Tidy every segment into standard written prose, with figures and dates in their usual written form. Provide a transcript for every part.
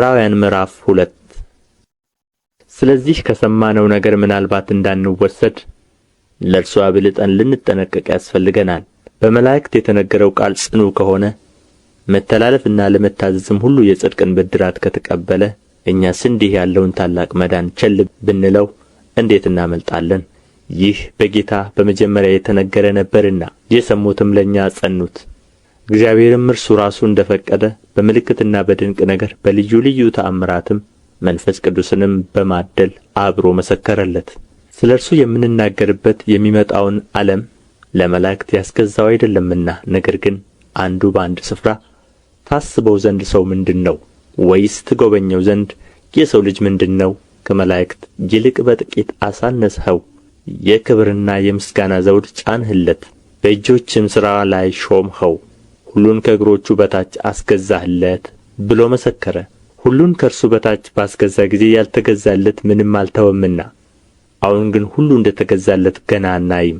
ዕብራውያን ምዕራፍ 2 ስለዚህ ከሰማነው ነገር ምናልባት እንዳንወሰድ ለእርሱ አብልጠን ልንጠነቀቅ ያስፈልገናል። በመላእክት የተነገረው ቃል ጽኑ ከሆነ መተላለፍና ለመታዘዝም ሁሉ የጽድቅን ብድራት ከተቀበለ እኛስ እንዲህ ያለውን ታላቅ መዳን ቸል ብንለው እንዴት እናመልጣለን? ይህ በጌታ በመጀመሪያ የተነገረ ነበርና የሰሙትም ለእኛ አጸኑት። እግዚአብሔርም እርሱ ራሱ እንደ ፈቀደ በምልክትና በድንቅ ነገር በልዩ ልዩ ተአምራትም መንፈስ ቅዱስንም በማደል አብሮ መሰከረለት። ስለ እርሱ የምንናገርበት የሚመጣውን ዓለም ለመላእክት ያስገዛው አይደለምና፣ ነገር ግን አንዱ በአንድ ስፍራ ታስበው ዘንድ ሰው ምንድን ነው? ወይስ ትጎበኘው ዘንድ የሰው ልጅ ምንድን ነው? ከመላእክት ይልቅ በጥቂት አሳነስኸው፣ የክብርና የምስጋና ዘውድ ጫንህለት፣ በእጆችም ሥራ ላይ ሾምኸው፣ ሁሉን ከእግሮቹ በታች አስገዛህለት ብሎ መሰከረ። ሁሉን ከእርሱ በታች ባስገዛ ጊዜ ያልተገዛለት ምንም አልተወምና፣ አሁን ግን ሁሉ እንደ ተገዛለት ገና አናይም።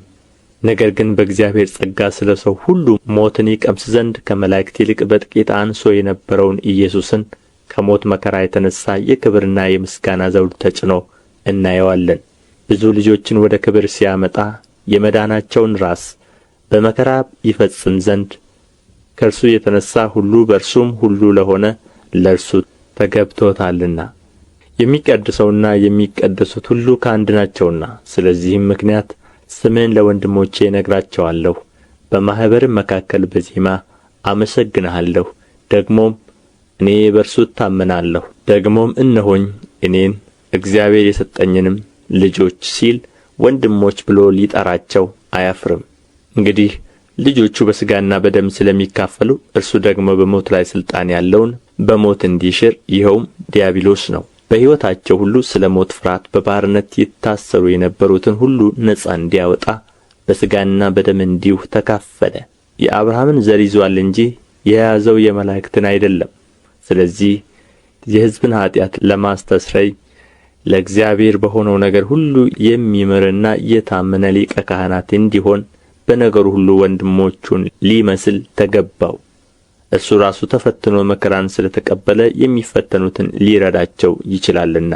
ነገር ግን በእግዚአብሔር ጸጋ ስለ ሰው ሁሉ ሞትን ይቀምስ ዘንድ ከመላእክት ይልቅ በጥቂት አንሶ የነበረውን ኢየሱስን ከሞት መከራ የተነሣ የክብርና የምስጋና ዘውድ ተጭኖ እናየዋለን። ብዙ ልጆችን ወደ ክብር ሲያመጣ የመዳናቸውን ራስ በመከራ ይፈጽም ዘንድ ከእርሱ የተነሣ ሁሉ በእርሱም ሁሉ ለሆነ ለእርሱ ተገብቶታልና። የሚቀድሰውና የሚቀደሱት ሁሉ ከአንድ ናቸውና፣ ስለዚህም ምክንያት ስምህን ለወንድሞቼ እነግራቸዋለሁ። በማኅበርም መካከል በዜማ አመሰግንሃለሁ። ደግሞም እኔ በእርሱ እታመናለሁ። ደግሞም እነሆኝ እኔን እግዚአብሔር የሰጠኝንም ልጆች ሲል ወንድሞች ብሎ ሊጠራቸው አያፍርም። እንግዲህ ልጆቹ በሥጋና በደም ስለሚካፈሉ እርሱ ደግሞ በሞት ላይ ሥልጣን ያለውን በሞት እንዲሽር ይኸውም ዲያብሎስ ነው። በሕይወታቸው ሁሉ ስለ ሞት ፍርሃት በባርነት ይታሰሩ የነበሩትን ሁሉ ነጻ እንዲያወጣ በሥጋና በደም እንዲሁ ተካፈለ። የአብርሃምን ዘር ይዞአል እንጂ የያዘው የመላእክትን አይደለም። ስለዚህ የሕዝብን ኃጢአት ለማስተስረይ ለእግዚአብሔር በሆነው ነገር ሁሉ የሚምርና የታመነ ሊቀ ካህናት እንዲሆን በነገሩ ሁሉ ወንድሞቹን ሊመስል ተገባው። እርሱ ራሱ ተፈትኖ መከራን ስለ ተቀበለ የሚፈተኑትን ሊረዳቸው ይችላልና።